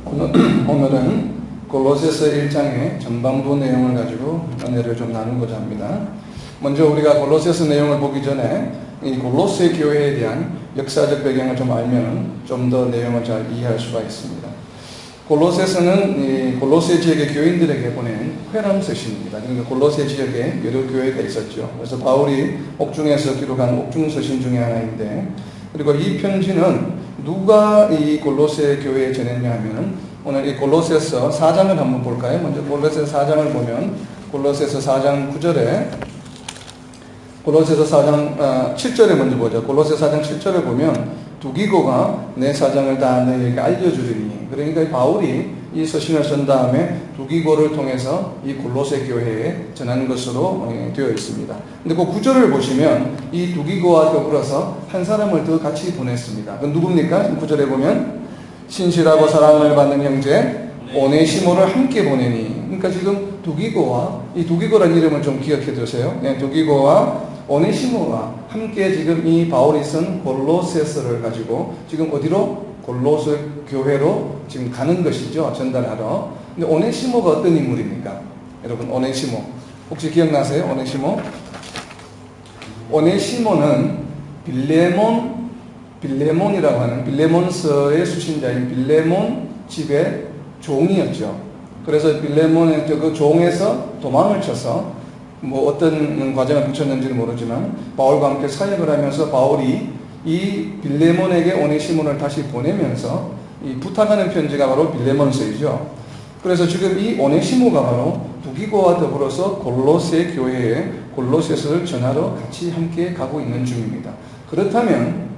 오늘은 골로새서 1장의 전반부 내용을 가지고 은혜를 좀 나누고자 합니다. 먼저 우리가 골로새서 내용을 보기 전에 이 골로새 교회에 대한 역사적 배경을 좀 알면 좀 더 내용을 잘 이해할 수가 있습니다. 골로새서는 이 골로새 지역의 교인들에게 보낸 회람 서신입니다. 그러니까 골로새 지역에 여러 교회가 있었죠. 그래서 바울이 옥중에서 기록한 옥중 서신 중에 하나인데, 그리고 이 편지는 누가 이 골로새 교회에 전했냐 하면, 오늘 이 골로새서 4장을 한번 볼까요? 먼저 골로새서 4장을 보면, 골로새서 4장 9절에, 골로새서 4장 7절에 먼저 보죠. 골로새서 4장 7절에 보면 두기고가 내 사정을 다 너희에게 알려주리니, 그러니까 바울이 이 서신을 쓴 다음에 두기고를 통해서 이 골로새 교회에 전한 것으로 되어 있습니다. 근데 그 구절을 보시면 이 두기고와 더불어서 한 사람을 더 같이 보냈습니다. 그건 누굽니까? 구절에 보면 신실하고 사랑을 받는 형제 오네시모를 함께 보내니, 그러니까 지금 두기고와, 이 두기고라는 이름을 좀 기억해 두세요. 네, 두기고와 오네시모가 함께 지금 이 바울이 쓴 골로새서를 가지고 지금 어디로? 골로새 교회로 지금 가는 것이죠. 전달하러. 근데 오네시모가 어떤 인물입니까? 여러분, 오네시모 혹시 기억나세요? 오네시모는 빌레몬이라고 하는 빌레몬서의 수신자인 빌레몬 집의 종이었죠. 그래서 빌레몬의 그 종에서 도망을 쳐서 뭐 어떤 과정을 거쳤는지는 모르지만 바울과 함께 사역을 하면서 바울이 이 빌레몬에게 오네시몬을 다시 보내면서 이 부탁하는 편지가 바로 빌레몬서이죠. 그래서 지금 이 오네시모가 바로 두기고와 더불어서 골로새 교회에 골로새서를 전하러 같이 함께 가고 있는 중입니다. 그렇다면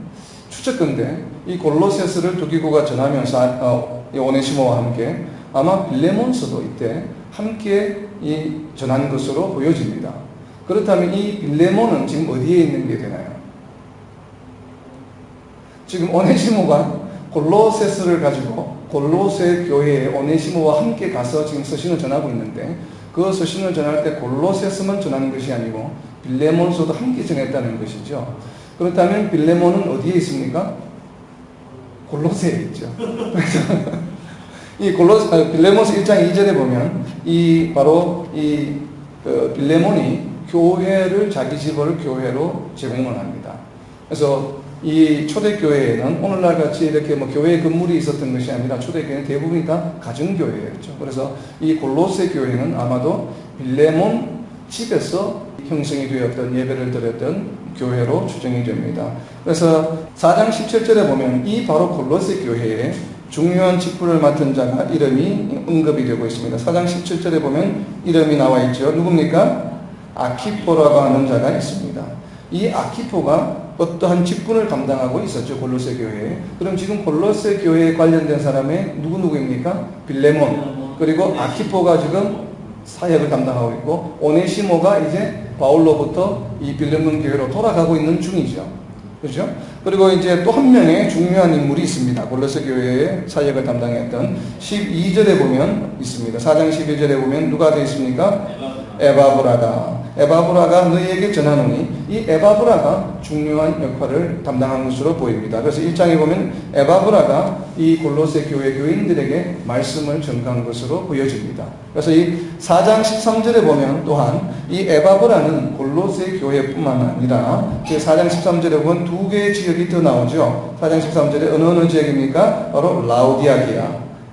추측컨대 이 골로새서를 두기고가 전하면서 이 오네시모와 함께 아마 빌레몬서도 이때 함께 이 전한 것으로 보여집니다. 그렇다면 이 빌레몬은 지금 어디에 있는 게 되나요? 지금 오네시모가 골로새서를 가지고 골로새 교회에 오네시모와 함께 가서 지금 서신을 전하고 있는데, 그 서신을 전할 때 골로새서만 전하는 것이 아니고 빌레몬서도 함께 전했다는 것이죠. 그렇다면 빌레몬은 어디에 있습니까? 골로새에 있죠. 그래서 이 빌레몬서 1장 2절에 보면 바로 빌레몬이 교회를, 자기 집을 교회로 제공을 합니다. 그래서 이 초대교회에는 오늘날 같이 이렇게 뭐 교회 건물이 있었던 것이 아니라 초대교회는 대부분이 다 가정교회였죠. 그래서 이 골로새 교회는 아마도 빌레몬 집에서 형성이 되었던, 예배를 드렸던 교회로 추정이 됩니다. 그래서 4장 17절에 보면 이 바로 골로새 교회에 중요한 직분을 맡은 자가 이름이 언급이 되고 있습니다. 4장 17절에 보면 이름이 나와 있죠. 누굽니까? 아키포라고 하는 자가 있습니다. 이 아키포가 어떠한 직분을 감당하고 있었죠, 골로새 교회에. 그럼 지금 골로새 교회에 관련된 사람의 누구입니까? 빌레몬, 그리고 아키포가 지금 사역을 담당하고 있고, 오네시모가 이제 바울로부터 이 빌레몬 교회로 돌아가고 있는 중이죠. 그렇죠? 그리고 이제 또 한 명의 중요한 인물이 있습니다. 골로새 교회의 사역을 담당했던 12절에 보면 있습니다. 4장 12절에 보면 누가 되어 있습니까? 에바브라가 너희에게 전하노니, 이 에바브라가 중요한 역할을 담당한 것으로 보입니다. 그래서 1장에 보면 에바브라가 이 골로새 교회 교인들에게 말씀을 전가한 것으로 보여집니다. 그래서 이 4장 13절에 보면 또한 이 에바브라는 골로새 교회뿐만 아니라 4장 13절에 보면 두 개의 지역이 더 나오죠. 4장 13절에 어느 지역입니까? 바로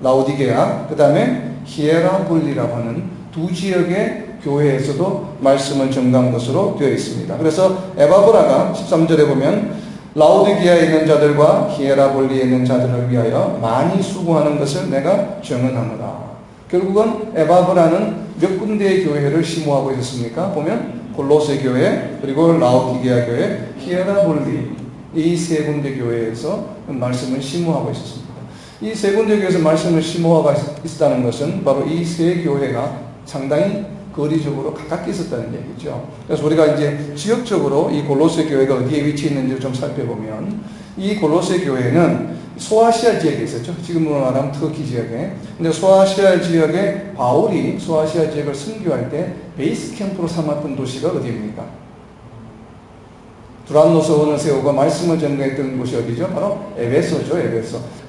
라우디게아, 그 다음에 히에라볼리라고 하는 두 지역의 교회에서도 말씀을 전가한 것으로 되어 있습니다. 그래서 에바브라가 13절에 보면 라우디게아에 있는 자들과 히에라볼리에 있는 자들을 위하여 많이 수고하는 것을 내가 증언하노라. 결국은 에바브라는 몇 군데의 교회를 심호하고 있었습니까? 보면 골로새 교회, 그리고 라우디게아 교회, 히에라볼리, 이 세 군데 교회에서 말씀을 심호하고 있었습니다. 이 세 군데 교회에서 말씀을 심호하고 있었다는 것은 바로 이 세 교회가 상당히 거리적으로 가깝게 있었다는 얘기죠. 그래서 우리가 이제 지역적으로 이 골로새 교회가 어디에 위치해 있는지를 좀 살펴보면, 이 골로새 교회는 소아시아 지역에 있었죠. 지금으로 말하면 터키 지역에. 근데 소아시아 지역에 바울이 소아시아 지역을 선교할 때 베이스 캠프로 삼았던 도시가 어디입니까? 두란노서원을 세우고 말씀을 전거했던 곳이 어디죠? 바로 에베소죠.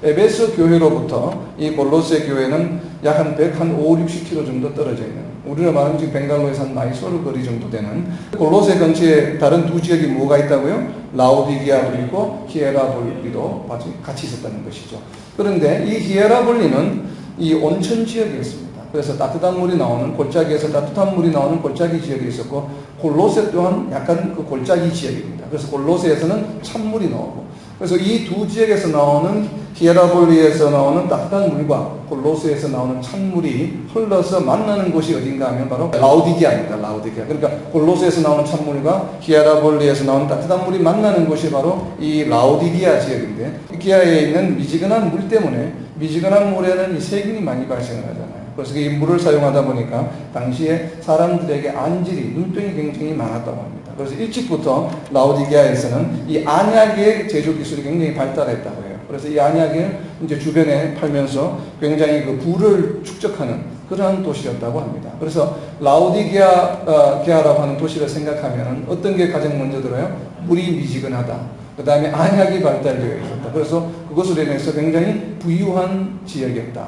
에베소 교회로부터 이 골로새 교회는 약 한 5, 60km 정도 떨어져 있는, 우리가 말하면 지금 벵갈로에서 한 마이소르 거리 정도 되는 골로새 근처에 다른 두 지역이 뭐가 있다고요? 라오디게아도 있고 히에라볼리도 같이 있었다는 것이죠. 그런데 이 히에라볼리는 이 온천 지역이었습니다. 그래서 따뜻한 물이 나오는, 골짜기에서 따뜻한 물이 나오는 골짜기 지역이 있었고, 골로새 또한 약간 그 골짜기 지역입니다. 그래서 골로새에서는 찬물이 나오고, 그래서 이 두 지역에서 나오는, 히에라볼리에서 나오는 따뜻한 물과 골로새에서 나오는 찬물이 흘러서 만나는 곳이 어딘가 하면 바로 라오디게아입니다. 라오디게아. 그러니까 골로새에서 나오는 찬물과 히에라볼리에서 나오는 따뜻한 물이 만나는 곳이 바로 이 라오디게아 지역인데, 기아에 있는 미지근한 물 때문에, 미지근한 물에는 이 세균이 많이 발생을 하잖아요. 그래서 이 물을 사용하다 보니까 당시에 사람들에게 안질이, 눈병이 굉장히 많았다고 합니다. 그래서 일찍부터 라오디게아에서는 이 안약의 제조 기술이 굉장히 발달했다고 해요. 그래서 이 안약을 이제 주변에 팔면서 굉장히 그 부를 축적하는 그러한 도시였다고 합니다. 그래서 라오디게아라고 하는 도시를 생각하면 어떤 게 가장 먼저 들어요? 물이 미지근하다. 그 다음에 안약이 발달되어 있었다. 그래서 그것으로 인해서 굉장히 부유한 지역이었다.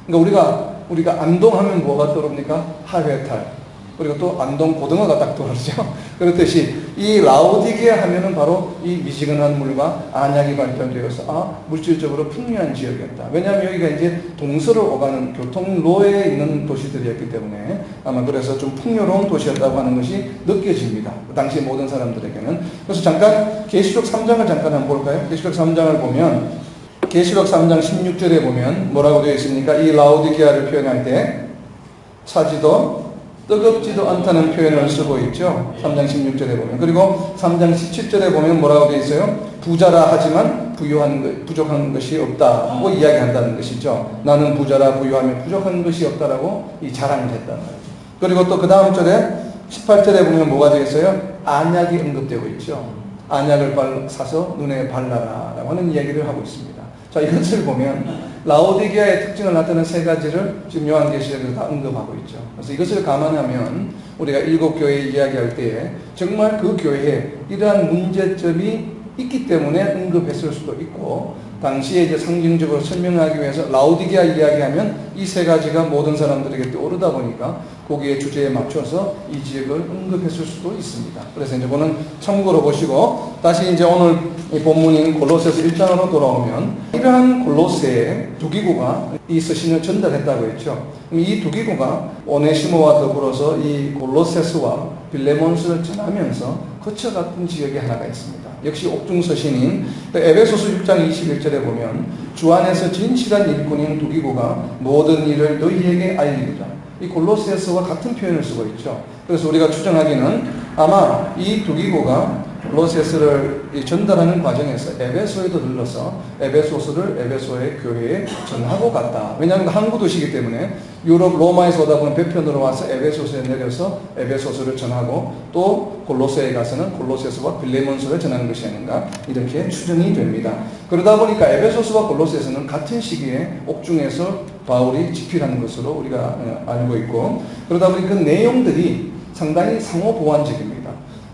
그러니까 우리가 안동하면 뭐가 떠오릅니까? 하회탈. 그리고 또 안동 고등어가 딱 떠오르죠. 그렇듯이 이 라오디게아 하면은 바로 이 미지근한 물과 안약이 발달되어서 물질적으로 풍요한 지역이었다. 왜냐하면 여기가 이제 동서를 오가는 교통로에 있는 도시들이었기 때문에 아마 그래서 좀 풍요로운 도시였다고 하는 것이 느껴집니다. 그 당시 모든 사람들에게는. 그래서 잠깐 계시록 3장을 잠깐 한번 볼까요? 계시록 3장을 보면, 계시록 3장 16절에 보면 뭐라고 되어 있습니까? 이 라오디게아를 표현할 때 차지도 뜨겁지도 않다는 표현을 쓰고 있죠. 3장 16절에 보면. 그리고 3장 17절에 보면 뭐라고 되어 있어요? 부자라 하지만 부족한 것이 없다고 이야기한다는 것이죠. 나는 부자라 부유하며 부족한 것이 없다라고 이 자랑을 했다는 거예요. 그리고 또 그 다음 절에 18절에 보면 뭐가 되어 있어요? 안약이 언급되고 있죠. 안약을 사서 눈에 발라라 라고 하는 이야기를 하고 있습니다. 자, 이것을 보면 라오디게아의 특징을 나타내는 세 가지를 지금 요한계시록에서 다 언급하고 있죠. 그래서 이것을 감안하면 우리가 일곱 교회 이야기할 때에 정말 그 교회에 이러한 문제점이 있기 때문에 언급했을 수도 있고, 당시에 이제 상징적으로 설명하기 위해서 라오디게아 이야기하면 이 세 가지가 모든 사람들에게 떠오르다 보니까 거기에 주제에 맞춰서 이 지역을 언급했을 수도 있습니다. 그래서 이제 그거는 참고로 보시고, 다시 이제 오늘 이 본문인 골로새서 1장으로 돌아오면, 이러한 골로새에 두 기구가 이 서신을 전달했다고 했죠. 이 두 기구가 오네시모와 더불어서 이 골로새서와 빌레몬서를 전하면서 거쳐갔던 지역이 하나가 있습니다. 역시 옥중서신인 에베소서 6장 21절에 보면, 주 안에서 진실한 일꾼인 두 기구가 모든 일을 너희에게 알리리라. 이 골로새서와 같은 표현을 쓰고 있죠. 그래서 우리가 추정하기는 아마 이 두 기구가 골로새서를 전달하는 과정에서 에베소에도 들러서 에베소서를 에베소의 교회에 전하고 갔다. 왜냐하면 항구 도시이기 때문에 유럽 로마에서 오다 보면 배편으로 와서 에베소서에 내려서 에베소서를 전하고 또 골로새에 가서는 골로새서와 빌레몬서를 전하는 것이 아닌가, 이렇게 추정이 됩니다. 그러다 보니까 에베소서와 골로새서는 같은 시기에 옥중에서 바울이 집필하는 것으로 우리가 알고 있고, 그러다 보니 그 내용들이 상당히 상호 보완적입니다.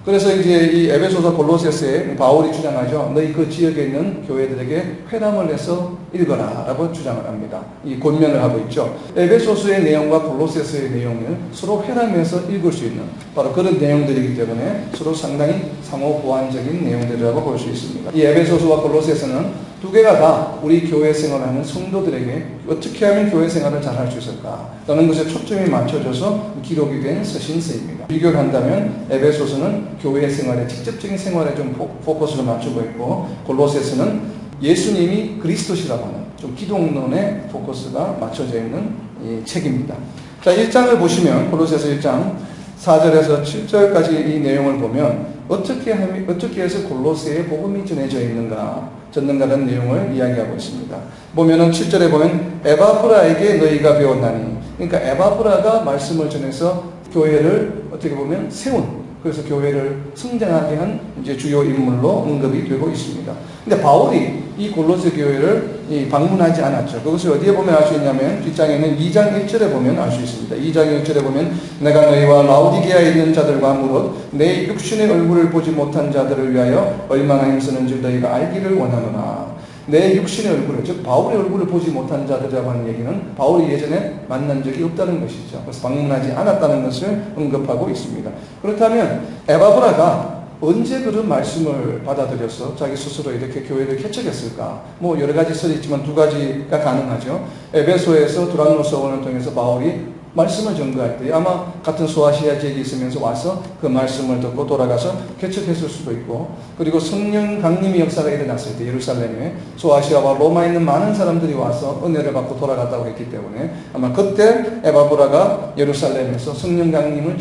그래서 이제 이 에베소서 골로새서에 바울이 주장하죠. 너희 그 지역에 있는 교회들에게 회람을 해서 읽어라 라고 주장을 합니다. 이 권면을 하고 있죠. 에베소서의 내용과 골로새서의 내용을 서로 회람해서 읽을 수 있는 바로 그런 내용들이기 때문에 서로 상당히 상호 보완적인 내용들이라고 볼 수 있습니다. 이 에베소서와 골로새서는 두 개가 다 우리 교회 생활하는 성도들에게 어떻게 하면 교회 생활을 잘 할 수 있을까 라는 것에 초점이 맞춰져서 기록이 된 서신서입니다. 비교를 한다면 에베소서는 교회 생활에, 직접적인 생활에 좀 포커스를 맞추고 있고, 골로새서는 예수님이 그리스도시라고 하는 좀 기독론에 포커스가 맞춰져 있는 이 책입니다. 자, 1장을 보시면 골로새서 1장 4절에서 7절까지 이 내용을 보면 어떻게 해서 골로새에 복음이 전는가라는 내용을 이야기하고 있습니다. 보면은 7절에 보면 에바프라에게 너희가 배웠나니, 그러니까 에바프라가 말씀을 전해서 교회를 어떻게 보면 세운, 그래서 교회를 성장하게 한 이제 주요 인물로 언급이 되고 있습니다. 근데 바울이 이 골로새 교회를 방문하지 않았죠. 그것을 어디에 보면 알 수 있냐면 뒷장에는 2장 1절에 보면 알 수 있습니다. 2장 1절에 보면 내가 너희와 라오디게아에 있는 자들과 무릇 내 육신의 얼굴을 보지 못한 자들을 위하여 얼마나 힘쓰는지 너희가 알기를 원하노라. 내 육신의 얼굴을, 즉 바울의 얼굴을 보지 못한 자들이라고 하는 얘기는 바울이 예전에 만난 적이 없다는 것이죠. 그래서 방문하지 않았다는 것을 언급하고 있습니다. 그렇다면 에바브라가 언제 그런 말씀을 받아들여서 자기 스스로 이렇게 교회를 개척했을까? 뭐 여러 가지 설이 있지만 두 가지가 가능하죠. 에베소에서 두란노 서원을 통해서 바울이 말씀을 전거할 때 아마 같은 소아시아 지역에 있으면서 와서 그 말씀을 듣고 돌아가서 개척했을 수도 있고, 그리고 성령 강림의 역사가 일어났을 때 예루살렘에 소아시아와 로마에 있는 많은 사람들이 와서 은혜를 받고 돌아갔다고 했기 때문에 아마 그때 에바브라가 예루살렘에서 성령 강림을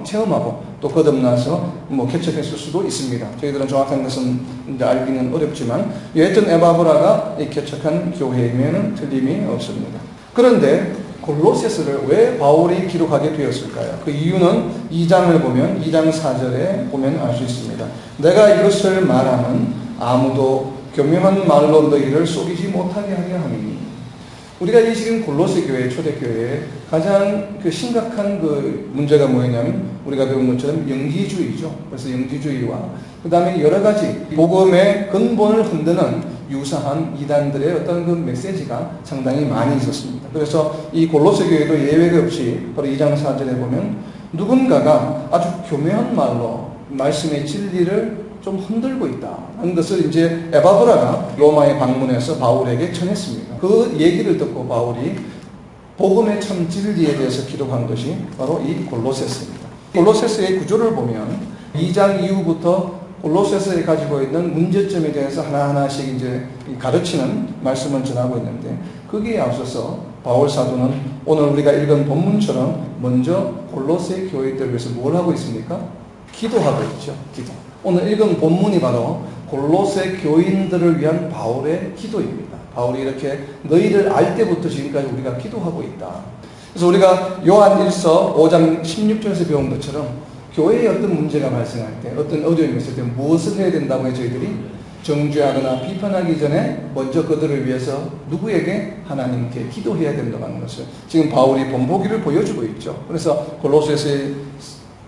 체험하고 또 거듭나서 뭐 개척했을 수도 있습니다. 저희들은 정확한 것은 이제 알기는 어렵지만 여하튼 에바브라가 개척한 교회임에는 틀림이 없습니다. 그런데 골로새서를 왜 바울이 기록하게 되었을까요? 그 이유는 2장을 보면 2장 4절에 보면 알 수 있습니다. 내가 이것을 말하면 아무도 교묘한 말로 너희를 속이지 못하게 하려 함이니. 우리가 이 지금 골로새 교회, 초대교회의 가장 심각한 그 문제가 뭐였냐면 우리가 배운 것처럼 영기주의죠. 그래서 영기주의와 그 다음에 여러 가지 복음의 근본을 흔드는 유사한 이단들의 어떤 그 메시지가 상당히 많이 있었습니다. 그래서 이 골로새 교회도 예외가 없이 바로 2장 4절에 보면 누군가가 아주 교묘한 말로 말씀의 진리를 좀 흔들고 있다 하는 것을 이제 에바브라가 로마에 방문해서 바울에게 전했습니다. 그 얘기를 듣고 바울이 복음의 참 진리에 대해서 기록한 것이 바로 이 골로새서입니다. 골로새서의 구조를 보면 2장 이후부터 골로새서에 가지고 있는 문제점에 대해서 하나하나씩 이제 가르치는 말씀을 전하고 있는데, 거기에 앞서서 바울 사도는 오늘 우리가 읽은 본문처럼 먼저 골로새 교회들을 위해서 뭘 하고 있습니까? 기도하고 있죠. 기도. 오늘 읽은 본문이 바로 골로새 교인들을 위한 바울의 기도입니다. 바울이 이렇게 너희를 알 때부터 지금까지 우리가 기도하고 있다. 그래서 우리가 요한 1서 5장 16절에서 배운 것처럼 교회에 어떤 문제가 발생할 때, 어떤 어려움이 있을 때 무엇을 해야 된다고 해 저희들이 정죄하거나 비판하기 전에 먼저 그들을 위해서 누구에게? 하나님께 기도해야 된다는 것을 지금 바울이 본보기를 보여주고 있죠. 그래서 골로새서의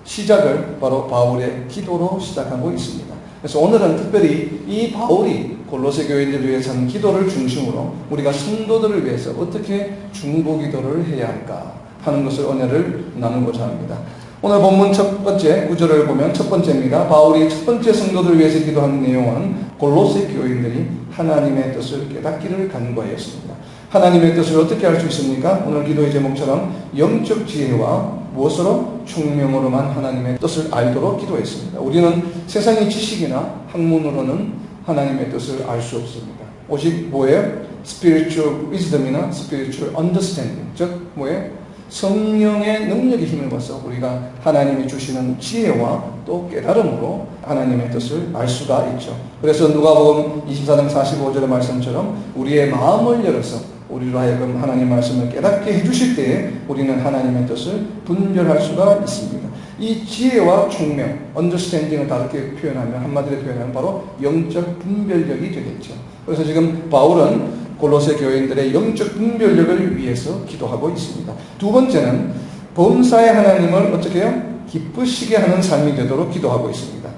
시작을 바로 바울의 기도로 시작하고 있습니다. 그래서 오늘은 특별히 이 바울이 골로새 교인들을 위해서 하는 기도를 중심으로 우리가 성도들을 위해서 어떻게 중보기도를 해야 할까 하는 것을 오늘을 나누고자 합니다. 오늘 본문 첫 번째 구절을 보면 첫 번째입니다. 바울이 첫 번째 성도들을 위해서 기도하는 내용은 골로새 교인들이 하나님의 뜻을 깨닫기를 간구하였습니다. 하나님의 뜻을 어떻게 알 수 있습니까? 오늘 기도의 제목처럼 영적 지혜와 무엇으로? 총명으로만 하나님의 뜻을 알도록 기도했습니다. 우리는 세상의 지식이나 학문으로는 하나님의 뜻을 알 수 없습니다. 오직 뭐예요? spiritual wisdom이나 spiritual understanding, 즉 뭐예요? 성령의 능력의 힘을 받아서 우리가 하나님이 주시는 지혜와 또 깨달음으로 하나님의 뜻을 알 수가 있죠. 그래서 누가복음 24장 45절의 말씀처럼 우리의 마음을 열어서 우리로 하여금 하나님 말씀을 깨닫게 해주실 때에 우리는 하나님의 뜻을 분별할 수가 있습니다. 이 지혜와 총명, understanding을 다르게 표현하면, 한마디로 표현하면 바로 영적 분별력이 되겠죠. 그래서 지금 바울은 골로새 교인들의 영적 분별력을 위해서 기도하고 있습니다. 두 번째는 범사의 하나님을 어떻게 해요? 기쁘시게 하는 삶이 되도록 기도하고 있습니다.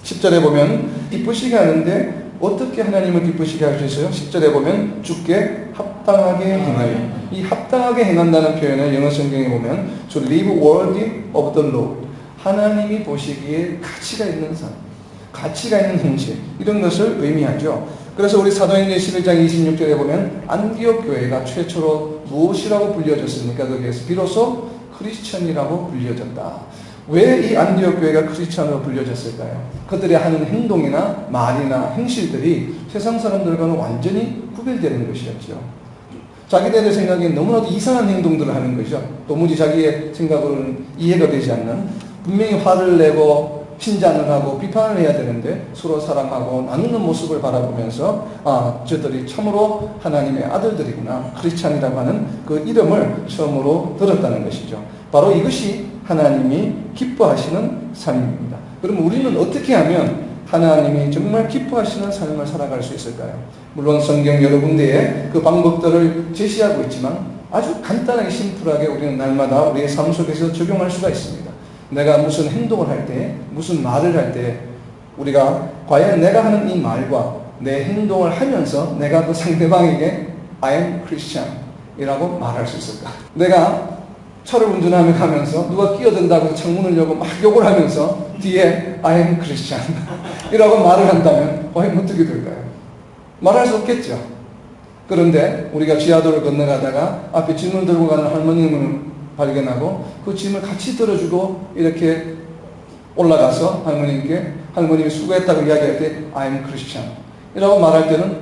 10절에 보면 기쁘시게 하는데 어떻게 하나님을 기쁘시게 할 수 있어요? 10절에 보면 주께 합당하게 행하여. 이 합당하게 행한다는 표현을 영어 성경에 보면 to live worthy of the Lord. 하나님이 보시기에 가치가 있는 삶, 가치가 있는 행실, 이런 것을 의미하죠. 그래서 우리 사도행전 11장 26절에 보면 안디옥 교회가 최초로 무엇이라고 불려졌습니까? 거기에서 비로소 크리스천이라고 불려졌다. 왜 이 안디옥 교회가 크리스천으로 불려졌을까요? 그들의 하는 행동이나 말이나 행실들이 세상 사람들과는 완전히 구별되는 것이었죠. 자기들의 생각에 너무나도 이상한 행동들을 하는 것이죠. 도무지 자기의 생각으로는 이해가 되지 않는, 분명히 화를 내고 신장을 하고 비판을 해야 되는데 서로 사랑하고 나누는 모습을 바라보면서 저들이 참으로 하나님의 아들들이구나, 크리스찬이라고 하는 그 이름을 처음으로 들었다는 것이죠. 바로 이것이 하나님이 기뻐하시는 삶입니다. 그럼 우리는 어떻게 하면 하나님이 정말 기뻐하시는 삶을 살아갈 수 있을까요? 물론 성경 여러 군데에 그 방법들을 제시하고 있지만 아주 간단하게 심플하게 우리는 날마다 우리의 삶 속에서 적용할 수가 있습니다. 내가 무슨 행동을 할 때, 무슨 말을 할 때 우리가 과연 내가 하는 이 말과 내 행동을 하면서 내가 그 상대방에게 I am Christian 이라고 말할 수 있을까? 내가 차를 운전하며 가면서 누가 끼어든다고 창문을 열고 막 욕을 하면서 뒤에 I am Christian 이라고 말을 한다면 과연 어떻게 될까요? 말할 수 없겠죠. 그런데 우리가 지하도를 건너가다가 앞에 짐을 들고 가는 할머님을 발견하고 그 짐을 같이 들어주고 이렇게 올라가서 할머님이 수고했다고 이야기할 때 I am Christian 이라고 말할 때는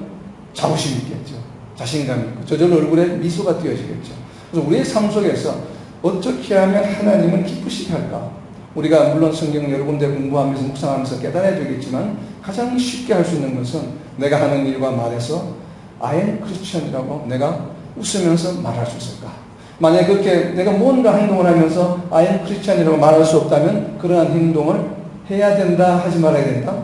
자부심이 있겠죠. 자신감이 있고 저절로 얼굴에 미소가 띄어지겠죠. 그래서 우리의 삶 속에서 어떻게 하면 하나님은 기쁘시게 할까? 우리가 물론 성경 여러 군데 공부하면서 묵상하면서 깨달아야 되겠지만 가장 쉽게 할 수 있는 것은 내가 하는 일과 말에서 I am Christian이라고 내가 웃으면서 말할 수 있을까? 만약에 그렇게 내가 뭔가 행동을 하면서 I am Christian이라고 말할 수 없다면 그러한 행동을 해야 된다, 하지 말아야 된다?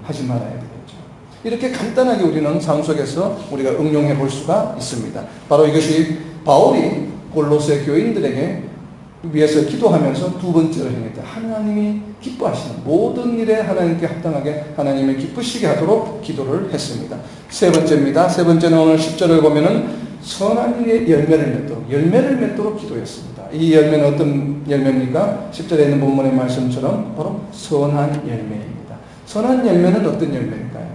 하지 말아야 되겠죠. 이렇게 간단하게 우리는 삶 속에서 우리가 응용해 볼 수가 있습니다. 바로 이것이 바울이 골로새 교인들에게 위해서 기도하면서 두 번째로 행했다. 하나님이 기뻐하시는 모든 일에 하나님께 합당하게 하나님을 기쁘시게 하도록 기도를 했습니다. 세 번째입니다. 세 번째는 오늘 10절을 보면은 선한 일의 열매를 맺도록 기도했습니다. 이 열매는 어떤 열매입니까? 10절에 있는 본문의 말씀처럼 바로 선한 열매입니다. 선한 열매는 어떤 열매일까요?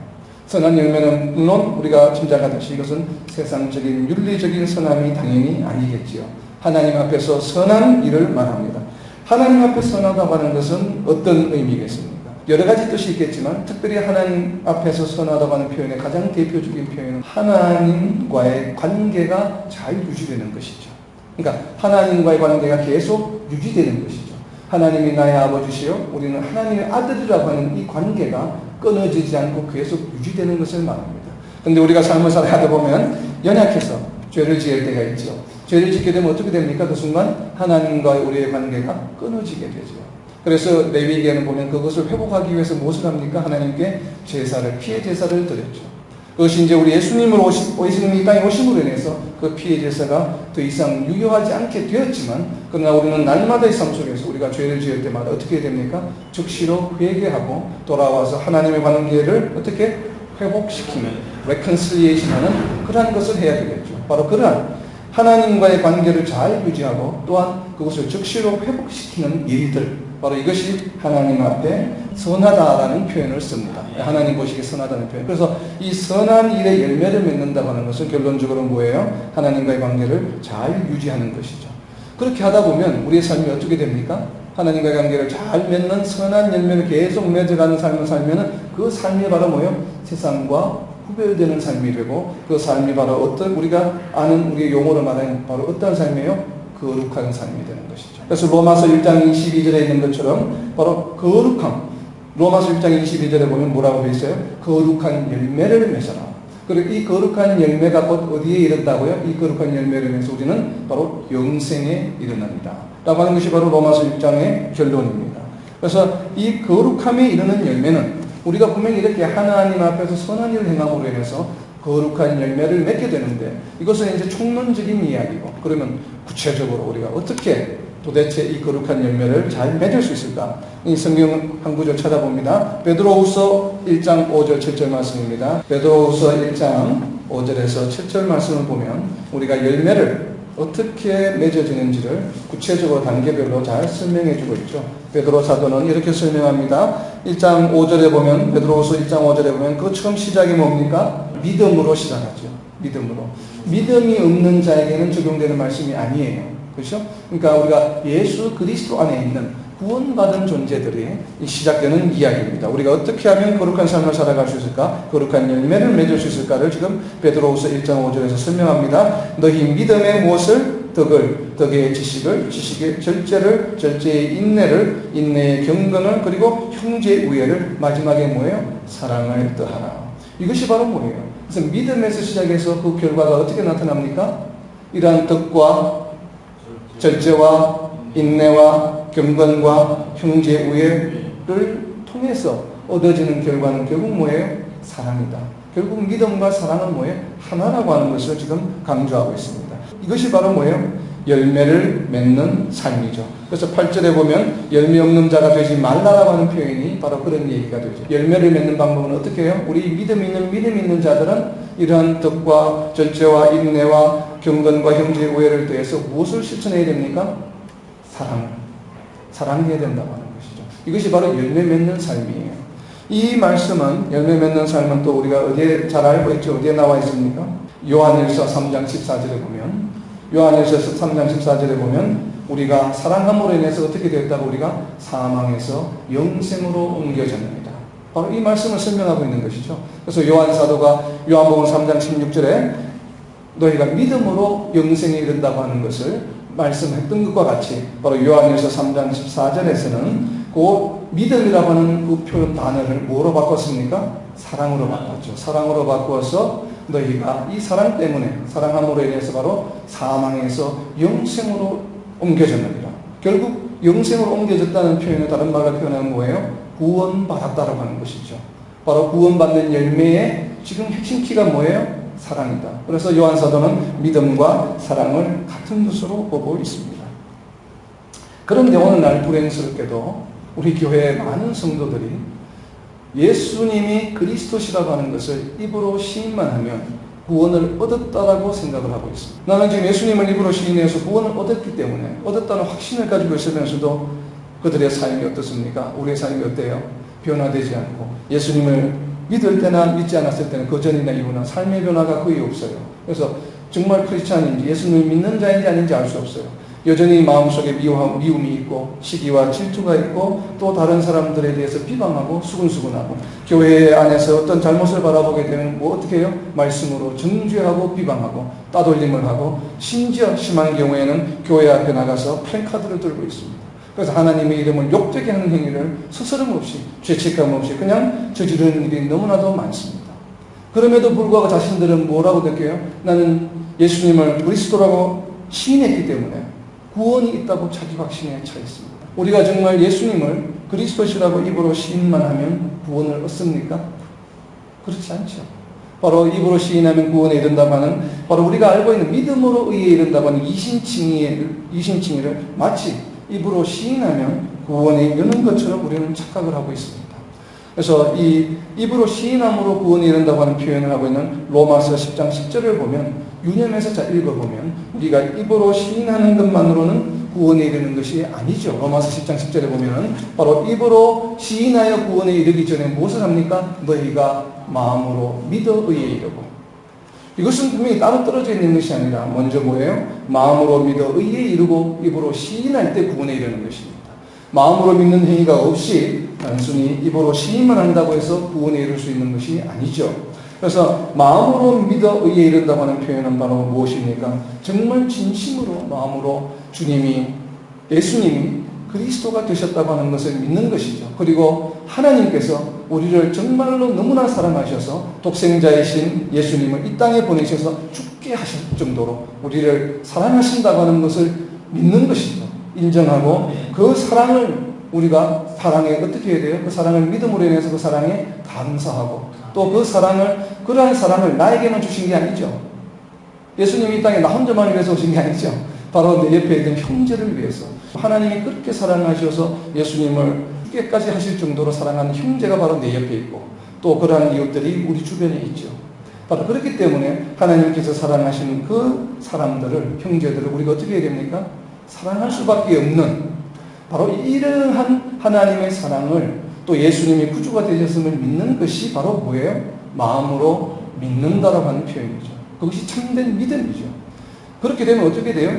선한 열매는 물론 우리가 짐작하듯이 이것은 세상적인 윤리적인 선함이 당연히 아니겠지요. 하나님 앞에서 선한 일을 말합니다. 하나님 앞에 선하다고 하는 것은 어떤 의미겠습니까? 여러 가지 뜻이 있겠지만 특별히 하나님 앞에서 선하다고 하는 표현의 가장 대표적인 표현은 하나님과의 관계가 잘 유지되는 것이죠. 그러니까 하나님과의 관계가 계속 유지되는 것이죠. 하나님이 나의 아버지시요 우리는 하나님의 아들이라고 하는 이 관계가 끊어지지 않고 계속 유지되는 것을 말합니다. 그런데 우리가 삶을 살아가다 보면 연약해서 죄를 지을 때가 있죠. 죄를 짓게 되면 어떻게 됩니까? 그 순간 하나님과 우리의 관계가 끊어지게 되죠. 그래서 레위기에는 보면 그것을 회복하기 위해서 무엇을 합니까? 하나님께 피해 제사를 드렸죠. 그것이 이제 우리 예수님이 이 땅에 오심으로 인해서 그 피해 제사가 더 이상 유효하지 않게 되었지만 그러나 우리는 날마다의 삶 속에서 우리가 죄를 지을 때마다 어떻게 해야 됩니까? 즉시로 회개하고 돌아와서 하나님의 관계를 어떻게 회복시키면 reconciliation하는 그러한 것을 해야 되겠죠. 바로 그러한 하나님과의 관계를 잘 유지하고 또한 그것을 즉시로 회복시키는 일들, 바로 이것이 하나님 앞에 선하다라는 표현을 씁니다. 하나님 보시기에 선하다는 표현. 그래서 이 선한 일의 열매를 맺는다고 하는 것은 결론적으로 뭐예요? 하나님과의 관계를 잘 유지하는 것이죠. 그렇게 하다 보면 우리의 삶이 어떻게 됩니까? 하나님과의 관계를 잘 맺는 선한 열매를 계속 맺어가는 삶을 살면은 그 삶이 바로 뭐예요? 세상과 구별되는 삶이 되고 그 삶이 바로 어떤 우리가 아는 우리의 용어로 말하는 바로 어떤 삶이에요? 거룩한 삶이 되는 것이죠. 그래서 로마서 1장 22절에 있는 것처럼 바로 거룩함. 로마서 1장 22절에 보면 뭐라고 되어 있어요? 거룩한 열매를 맺어라. 그리고 이 거룩한 열매가 곧 어디에 이른다고요? 이 거룩한 열매를 맺어서 우리는 바로 영생에 이르는다. 라고 하는 것이 바로 로마서 1장의 결론입니다. 그래서 이 거룩함에 이르는 열매는 우리가 분명히 이렇게 하나님 앞에서 선한 일을 행함으로 인해서 거룩한 열매를 맺게 되는데 이것은 이제 총론적인 이야기고 그러면 구체적으로 우리가 어떻게 도대체 이 거룩한 열매를 잘 맺을 수 있을까? 이 성경 한 구절 찾아봅니다. 베드로후서 1장 5절 7절 말씀입니다. 베드로후서 1장 5절에서 7절 말씀을 보면 우리가 열매를 어떻게 맺어지는지를 구체적으로 단계별로 잘 설명해 주고 있죠. 베드로 사도는 이렇게 설명합니다. 1장 5절에 보면 베드로후서 1장 5절에 보면 그 처음 시작이 뭡니까? 믿음으로 시작하죠. 믿음으로. 믿음이 없는 자에게는 적용되는 말씀이 아니에요. 그렇죠? 그러니까 우리가 예수 그리스도 안에 있는 구원받은 존재들이 시작되는 이야기입니다. 우리가 어떻게 하면 거룩한 삶을 살아갈 수 있을까? 거룩한 열매를 맺을 수 있을까를 지금 베드로후서 1장 5절에서 설명합니다. 너희 믿음의 무엇을? 덕의 지식을, 지식의 절제를, 절제의 인내를, 인내의 경건을, 그리고 형제의 우애를, 마지막에 뭐예요? 사랑을 더하라. 이것이 바로 뭐예요? 그래서 믿음에서 시작해서 그 결과가 어떻게 나타납니까? 이러한 덕과 절제와 인내와 경건과 형제의 우애, 통해서 얻어지는 결과는 결국 뭐예요? 사랑이다. 결국 믿음과 사랑은 뭐예요? 하나라고 하는 것을 지금 강조하고 있습니다. 이것이 바로 뭐예요? 열매를 맺는 삶이죠. 그래서 8절에 보면 열매 없는 자가 되지 말라라고 하는 표현이 바로 그런 얘기가 되죠. 열매를 맺는 방법은 어떻게 해요? 우리 믿음 있는 자들은 이러한 덕과 절제와 인내와 경건과 형제의 우애를 더해서 무엇을 실천해야 됩니까? 사랑해야 된다고 하는 것이죠. 이것이 바로 열매 맺는 삶이에요. 이 말씀은 열매 맺는 삶은 또 우리가 어디에 잘 알고 있죠? 어디에 나와 있습니까? 요한일서 3장 14절에 보면 요한일서 3장 14절에 보면 우리가 사랑함으로 인해서 어떻게 되었다고 우리가 사망에서 영생으로 옮겨졌습니다. 바로 이 말씀을 설명하고 있는 것이죠. 그래서 요한 사도가 요한복음 3장 16절에 너희가 믿음으로 영생에 이른다고 하는 것을 말씀했던 것과 같이 바로 요한일서 3장 14절에서는 그 믿음이라고 하는 그 표현 단어를 뭐로 바꿨습니까? 사랑으로 바꿨죠. 사랑으로 바꾸어서 너희가 이 사랑 때문에 사랑함으로 인해서 바로 사망에서 영생으로 옮겨졌느니라. 결국 영생으로 옮겨졌다는 표현을 다른 말로 표현하면 뭐예요? 구원받았다라고 하는 것이죠. 바로 구원받는 열매의 지금 핵심 키가 뭐예요? 사랑이다. 그래서 요한 사도는 믿음과 사랑을 같은 것으로 보고 있습니다. 그런데 오늘날 불행스럽게도 우리 교회의 많은 성도들이 예수님이 그리스도시라고 하는 것을 입으로 시인만 하면 구원을 얻었다라고 생각을 하고 있습니다. 나는 지금 예수님을 입으로 시인해서 구원을 얻었기 때문에 얻었다는 확신을 가지고 있으면서도 그들의 삶이 어떻습니까? 우리의 삶이 어때요? 변화되지 않고 예수님을 믿을 때나 믿지 않았을 때는 그 전이나 이후나 삶의 변화가 거의 없어요. 그래서 정말 크리스찬인지 예수님을 믿는 자인지 아닌지 알 수 없어요. 여전히 마음속에 미움이 있고 시기와 질투가 있고 또 다른 사람들에 대해서 비방하고 수근수근하고 교회 안에서 어떤 잘못을 바라보게 되면 뭐 어떻게 해요? 말씀으로 정죄하고 비방하고 따돌림을 하고 심지어 심한 경우에는 교회 앞에 나가서 플래카드를 들고 있습니다. 그래서 하나님의 이름을 욕되게 하는 행위를 스스럼 없이 죄책감 없이 그냥 저지르는 일이 너무나도 많습니다. 그럼에도 불구하고 자신들은 뭐라고 느껴요? 나는 예수님을 그리스도라고 시인했기 때문에 구원이 있다고 자기 확신에 차 있습니다. 우리가 정말 예수님을 그리스도시라고 입으로 시인만 하면 구원을 얻습니까? 그렇지 않죠. 바로 입으로 시인하면 구원에 이른다고 하는 바로 우리가 알고 있는 믿음으로 의에 이른다고 하는 이신칭의를 마치 입으로 시인하면 구원에 이르는 것처럼 우리는 착각을 하고 있습니다. 그래서 이 입으로 시인함으로 구원에 이른다고 하는 표현을 하고 있는 로마서 10장 10절을 보면 유념해서 잘 읽어보면 우리가 입으로 시인하는 것만으로는 구원에 이르는 것이 아니죠. 로마서 10장 10절에 보면 바로 입으로 시인하여 구원에 이르기 전에 무엇을 합니까? 너희가 마음으로 믿어 의에 이르고 이것은 분명히 따로 떨어져 있는 것이 아니라 먼저 뭐예요? 마음으로 믿어 의에 이르고 입으로 시인할 때 구원에 이르는 것입니다. 마음으로 믿는 행위가 없이 단순히 입으로 시인만 한다고 해서 구원에 이를 수 있는 것이 아니죠. 그래서 마음으로 믿어 의에 이른다고 하는 표현은 바로 무엇입니까? 정말 진심으로 마음으로 예수님이 그리스도가 되셨다고 하는 것을 믿는 것이죠. 그리고 하나님께서 우리를 정말로 너무나 사랑하셔서 독생자이신 예수님을 이 땅에 보내셔서 죽게 하실 정도로 우리를 사랑하신다고 하는 것을 믿는 것이죠. 인정하고 그 사랑을 우리가 사랑에 어떻게 해야 돼요? 그 사랑을 믿음으로 인해서 그 사랑에 감사하고 또 그러한 사랑을 나에게만 주신 게 아니죠. 예수님이 이 땅에 나 혼자만 위해서 오신 게 아니죠. 바로 내 옆에 있는 형제를 위해서 하나님이 그렇게 사랑하셔서 예수님을 죽게까지 하실 정도로 사랑하는 형제가 바로 내 옆에 있고 또 그러한 이웃들이 우리 주변에 있죠. 바로 그렇기 때문에 하나님께서 사랑하시는 그 사람들을 형제들을 우리가 어떻게 해야 됩니까? 사랑할 수밖에 없는 바로 이러한 하나님의 사랑을 또 예수님이 구주가 되셨음을 믿는 것이 바로 뭐예요? 마음으로 믿는다라고 하는 표현이죠. 그것이 참된 믿음이죠. 그렇게 되면 어떻게 돼요?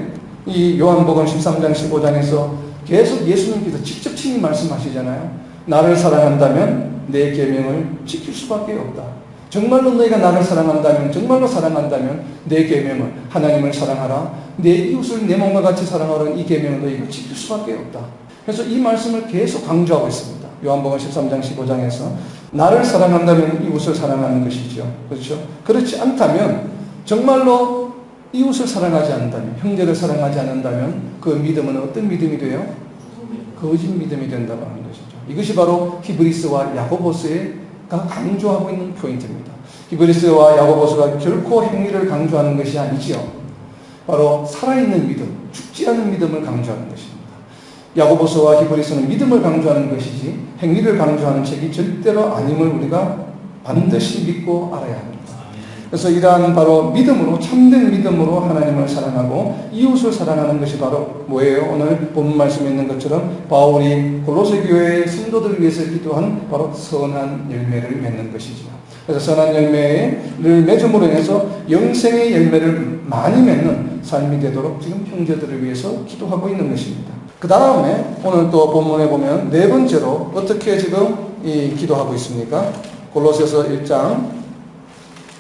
이 요한복음 13장 15장에서 계속 예수님께서 직접 친히 말씀하시잖아요. 나를 사랑한다면 내 계명을 지킬 수밖에 없다. 정말로 너희가 나를 사랑한다면 정말로 사랑한다면 내 계명을 하나님을 사랑하라. 내 이웃을 내 몸과 같이 사랑하라는 이 계명을 너희가 지킬 수밖에 없다. 그래서 이 말씀을 계속 강조하고 있습니다. 요한복음 13장 15장에서 나를 사랑한다면 이웃을 사랑하는 것이죠. 그렇죠? 그렇지 않다면 정말로 이웃을 사랑하지 않는다면 형제를 사랑하지 않는다면 그 믿음은 어떤 믿음이 돼요? 거짓 믿음이 된다고 하는 것이죠. 이것이 바로 히브리서와 야고보서가 강조하고 있는 포인트입니다. 히브리서와 야고보서가 결코 행위를 강조하는 것이 아니지요. 바로 살아있는 믿음, 죽지 않은 믿음을 강조하는 것입니다. 야고보서와 히브리서는 믿음을 강조하는 것이지 행위를 강조하는 책이 절대로 아님을 우리가 반드시 믿고 알아야 합니다. 그래서 이러한 바로 믿음으로, 참된 믿음으로 하나님을 사랑하고 이웃을 사랑하는 것이 바로 뭐예요? 오늘 본문 말씀에 있는 것처럼 바울이 골로새 교회의 성도들을 위해서 기도한 바로 선한 열매를 맺는 것이죠. 그래서 선한 열매를 맺음으로 인해서 영생의 열매를 많이 맺는 삶이 되도록 지금 형제들을 위해서 기도하고 있는 것입니다. 그 다음에 오늘 또 본문에 보면 네 번째로 어떻게 지금 기도하고 있습니까? 골로새서 1장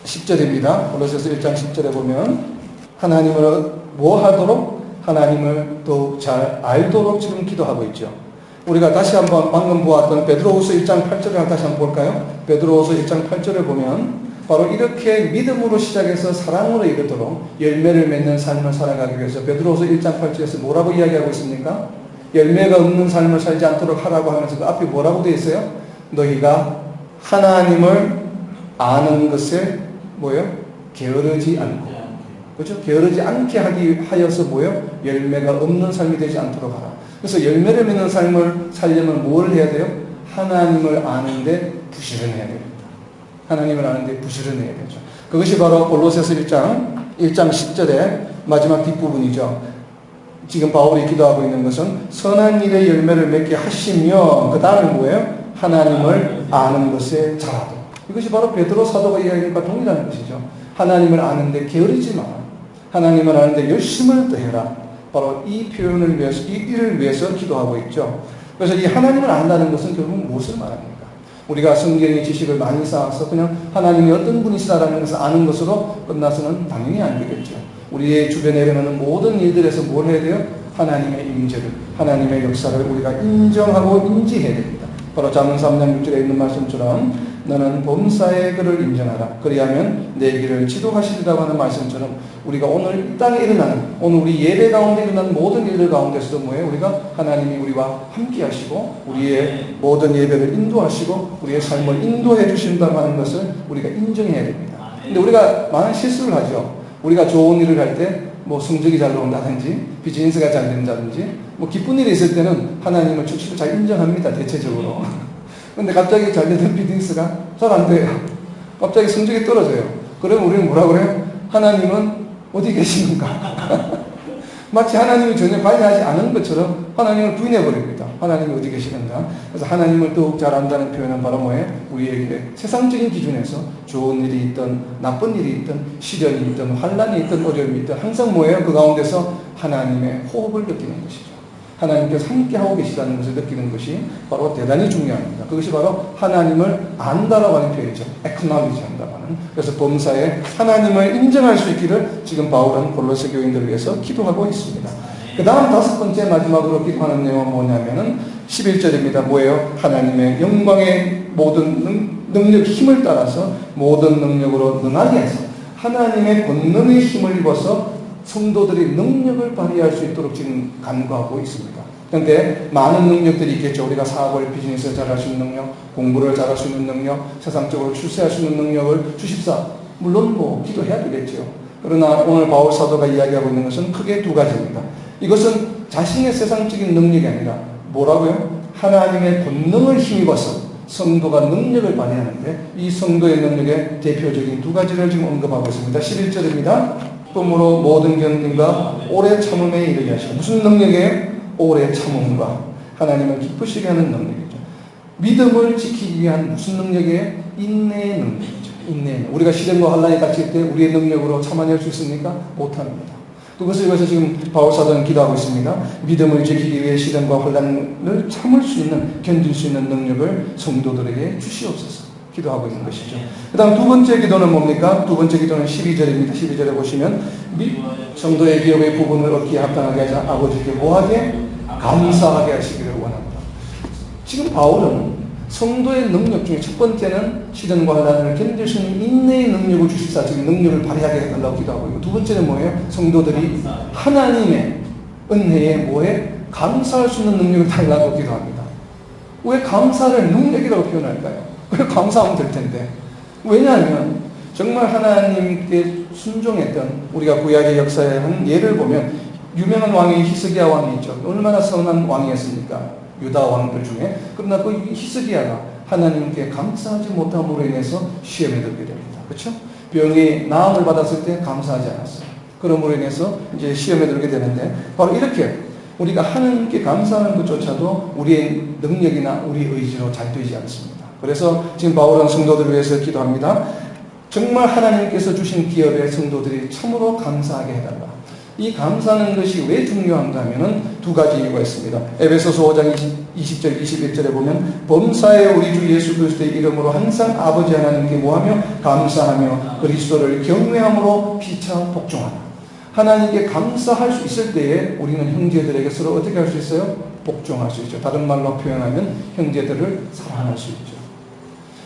10절입니다. 골로새서 1장 10절에 보면 하나님을 뭐 하도록? 하나님을 더욱 잘 알도록 지금 기도하고 있죠. 우리가 다시 한번 방금 보았던 베드로후서 1장 8절을 다시 한번 볼까요? 베드로후서 1장 8절을 보면 바로 이렇게 믿음으로 시작해서 사랑으로 이르도록 열매를 맺는 삶을 살아가기 위해서 베드로후서 1장 8절에서 뭐라고 이야기하고 있습니까? 열매가 없는 삶을 살지 않도록 하라고 하면서 그 앞에 뭐라고 되어 있어요? 너희가 하나님을 아는 것에 뭐예요? 게으르지 않고, 그렇죠? 게으르지 않게 하기 하여서 뭐예요? 열매가 없는 삶이 되지 않도록 하라. 그래서 열매를 맺는 삶을 살려면 뭘 해야 돼요? 하나님을 아는데 부지런해야 됩니다. 하나님을 아는데 부지런해야 되죠. 그것이 바로 골로새서 1장 10절의 마지막 뒷부분이죠. 지금 바울이 기도하고 있는 것은 선한 일의 열매를 맺게 하시며 그 다음에 뭐예요? 하나님을 아는 것에 잘하도록. 이것이 바로 베드로 사도가 이야기하는 것과 동일한 것이죠. 하나님을 아는데 게으르지 마라. 하나님을 아는데 열심을 더해라. 바로 이 표현을 위해서, 이 일을 위해서 기도하고 있죠. 그래서 이 하나님을 안다는 것은 결국 무엇을 말합니까? 우리가 성경의 지식을 많이 쌓아서 그냥 하나님이 어떤 분이시다라는 것을 아는 것으로 끝나서는 당연히 안 되겠죠. 우리의 주변에 일어나는 모든 일들에서 뭘 해야 돼요? 하나님의 임재를, 하나님의 역사를 우리가 인정하고 인지해야 됩니다. 바로 잠언 3장 6절에 있는 말씀처럼 너는 범사의 그를 인정하라. 그리하면 내 길을 지도하시리라고 하는 말씀처럼 우리가 오늘 이 땅에 일어나는, 오늘 우리 예배 가운데 일어나는 모든 일들 가운데서도 뭐예요? 우리가 하나님이 우리와 함께 하시고 우리의 모든 예배를 인도하시고 우리의 삶을 인도해 주신다고 하는 것을 우리가 인정해야 됩니다. 근데 우리가 많은 실수를 하죠. 우리가 좋은 일을 할 때 뭐 성적이 잘 나온다든지 비즈니스가 잘 된다든지 뭐 기쁜 일이 있을 때는 하나님을 즉시 잘 인정합니다. 대체적으로. 근데 갑자기 잘 되던 비즈니스가 잘 안 돼요. 갑자기 성적이 떨어져요. 그러면 우리는 뭐라 그래요? 하나님은 어디 계시는가? 마치 하나님이 전혀 관여하지 않은 것처럼 하나님을 부인해버립니다. 하나님이 어디 계시는가? 그래서 하나님을 더욱 잘 안다는 표현은 바로 뭐예요? 우리에게 세상적인 기준에서 좋은 일이 있든 나쁜 일이 있든 시련이 있든 환란이 있든 어려움이 있든 항상 뭐예요? 그 가운데서 하나님의 호흡을 느끼는 것이죠. 하나님께서 함께하고 계시다는 것을 느끼는 것이 바로 대단히 중요합니다. 그것이 바로 하나님을 안다라고 하는 표현이죠. acknowledge 한다고 하는. 그래서 범사에 하나님을 인정할 수 있기를 지금 바울은 골로새 교인들을 위해서 기도하고 있습니다. 그 다음 다섯 번째 마지막으로 기도하는 내용은 뭐냐면은 11절입니다. 뭐예요? 하나님의 영광의 모든 능력, 힘을 따라서 모든 능력으로 능하게 해서 하나님의 권능의 힘을 입어서 성도들이 능력을 발휘할 수 있도록 지금 간구하고 있습니다. 그런데 많은 능력들이 있겠죠. 우리가 사업을, 비즈니스를 잘할 수 있는 능력, 공부를 잘할 수 있는 능력, 세상적으로 출세할 수 있는 능력을 주십사. 물론 뭐 기도해야 되겠죠. 그러나 오늘 바울 사도가 이야기하고 있는 것은 크게 두 가지입니다. 이것은 자신의 세상적인 능력이 아니라 뭐라고요? 하나님의 권능을 힘입어서 성도가 능력을 발휘하는데 이 성도의 능력의 대표적인 두 가지를 지금 언급하고 있습니다. 11절입니다. 쁨으로 모든 견딘과 오래 참음에 이르게 하시고 무슨 능력이에요? 오래 참음과 하나님을 기쁘시게 하는 능력이죠. 믿음을 지키기 위한 무슨 능력이에요? 인내의 능력이죠. 인내. 우리가 시련과 환란이 닥칠 때 우리의 능력으로 참아낼 수 있습니까? 못합니다. 그것을 위해서 지금 바울 사도는 기도하고 있습니다. 믿음을 지키기 위해 시련과 환란을 참을 수 있는, 견딜 수 있는 능력을 성도들에게 주시옵소서. 기도하고 있는 것이죠. 그 다음 두 번째 기도는 뭡니까? 두 번째 기도는 12절입니다. 12절에 보시면 성도의 기업의 부분을 얻기에 합당하게 하자 아버지께 뭐하게? 감사하게 하시기를 원합니다. 지금 바울은 성도의 능력 중에 첫 번째는 시련과 환난을 견딜 수 있는 인내의 능력을 주시사 지금 능력을 발휘하게 해달라고 기도하고 있고 두 번째는 뭐예요? 성도들이 하나님의 은혜에 뭐에? 감사할 수 있는 능력을 달라고 기도합니다. 왜 감사를 능력이라고 표현할까요? 왜 감사하면 될 텐데. 왜냐하면 정말 하나님께 순종했던 우리가 구약의 역사의 한 예를 보면 유명한 왕이 히스기야 왕이 있죠. 얼마나 선한 왕이었습니까? 유다 왕들 중에. 그러나 그 히스기야가 하나님께 감사하지 못함으로 인해서 시험에 들게 됩니다. 그렇죠? 병이 나음을 받았을 때 감사하지 않았어요. 그러므로 인해서 이제 시험에 들게 되는데 바로 이렇게 우리가 하나님께 감사하는 것조차도 우리의 능력이나 우리 의지로 잘 되지 않습니다. 그래서 지금 바울은 성도들을 위해서 기도합니다. 정말 하나님께서 주신 기업의 성도들이 참으로 감사하게 해달라. 이 감사하는 것이 왜 중요한가 하면은 두 가지 이유가 있습니다. 에베소서 5장 20절 21절에 보면 범사에 우리 주 예수 그리스도의 이름으로 항상 아버지 하나님께 뭐하며 감사하며 그리스도를 경외함으로 피차 복종하라. 하나님께 감사할 수 있을 때에 우리는 형제들에게 서로 어떻게 할 수 있어요? 복종할 수 있죠. 다른 말로 표현하면 형제들을 사랑할 수 있죠.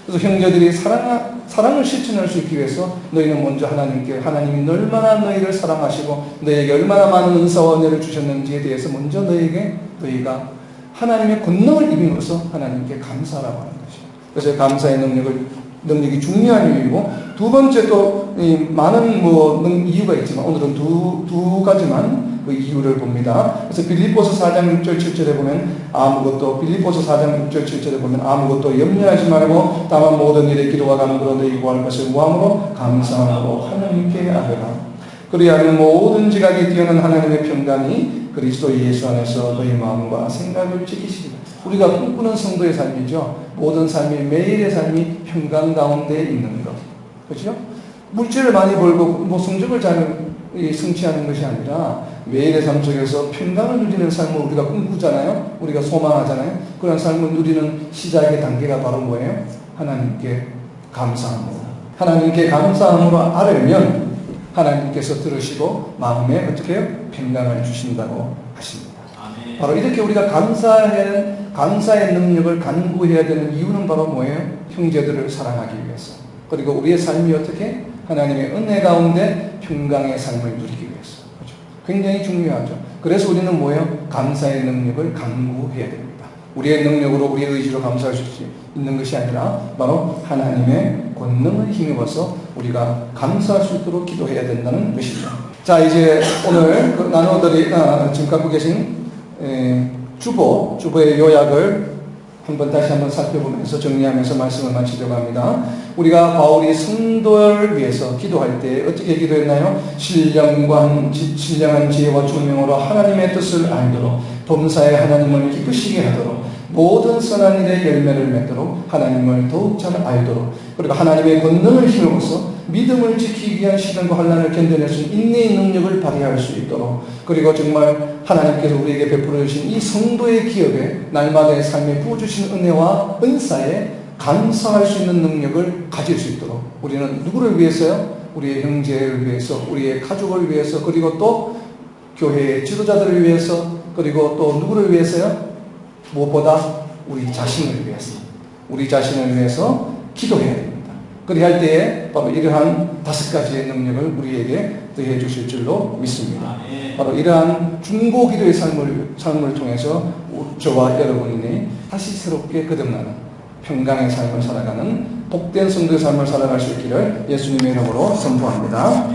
그래서 형제들이 사랑을 실천할 수 있기 위해서 너희는 먼저 하나님께 하나님이 얼마나 너희를 사랑하시고 너희에게 얼마나 많은 은사와 은혜를 주셨는지에 대해서 먼저 너희가 하나님의 권능을 입음으로써 하나님께 감사라고 하는 것이에요. 그래서 감사의 능력이 중요한 이유이고 두 번째 또 많은 이유가 있지만 오늘은 두 가지만 그 이유를 봅니다. 그래서 빌립보서 4장 6절 7절에 보면 빌립보서 4장 6절 7절에 보면 아무것도 염려하지 말고 다만 모든 일에 기도와 간구로 너희 구할 것을 무함으로 감사함으로 하나님께 아뢰라. 그리하면 모든 지각이 뛰어난 하나님의 평강이 그리스도 예수 안에서 너희 마음과 생각을 지키시리라. 우리가 꿈꾸는 성도의 삶이죠. 모든 삶이 매일의 삶이 평강 가운데 있는 것. 그렇죠? 물질을 많이 벌고 성적을 잘 성취하는 것이 아니라 매일의 삶 속에서 평강을 누리는 삶을 우리가 꿈꾸잖아요. 우리가 소망하잖아요. 그런 삶을 누리는 시작의 단계가 바로 뭐예요? 하나님께 감사함으로. 하나님께 감사함으로 아뢰면 하나님께서 들으시고 마음에 어떻게 해요? 평강을 주신다고 하십니다. 아멘. 바로 이렇게 우리가 감사의 능력을 간구해야 되는 이유는 바로 뭐예요? 형제들을 사랑하기 위해서. 그리고 우리의 삶이 어떻게? 하나님의 은혜 가운데 평강의 삶을 누리기 위해서. 그렇죠? 굉장히 중요하죠. 그래서 우리는 뭐예요? 감사의 능력을 간구해야 됩니다. 우리의 능력으로 우리의 의지로 감사할 수 있는 것이 아니라 바로 하나님의 권능을 힘입어서 우리가 감사할 수 있도록 기도해야 된다는 것이죠. 자, 이제 오늘 지금 갖고 계신 주보의 요약을 다시 한번 살펴보면서 정리하면서 말씀을 마치려고 합니다. 우리가 바울이 성도를 위해서 기도할 때 어떻게 기도했나요? 신령한 지혜와 총명으로 하나님의 뜻을 알도록 범사에 하나님을 기쁘시게 하도록 모든 선한 일의 열매를 맺도록 하나님을 더욱 잘 알도록 그리고 하나님의 권능을 힘입어서 믿음을 지키기 위한 시련과 환난을 견뎌낼 수 있는 인내의 능력을 발휘할 수 있도록 그리고 정말 하나님께서 우리에게 베풀어 주신 이 성도의 기업에 날마다의 삶에 부어주신 은혜와 은사에 감사할 수 있는 능력을 가질 수 있도록 우리는 누구를 위해서요? 우리의 형제를 위해서, 우리의 가족을 위해서, 그리고 또 교회의 지도자들을 위해서, 그리고 또 누구를 위해서요? 무엇보다 우리 자신을 위해서 기도해야 됩니다. 그리할 때에 바로 이러한 5가지의 능력을 우리에게 더해 주실 줄로 믿습니다. 바로 이러한 중보 기도의 삶을 통해서 저와 여러분이 다시 새롭게 거듭나는 평강의 삶을 살아가는 복된 성도의 삶을 살아갈 수 있기를 예수님의 이름으로 선포합니다.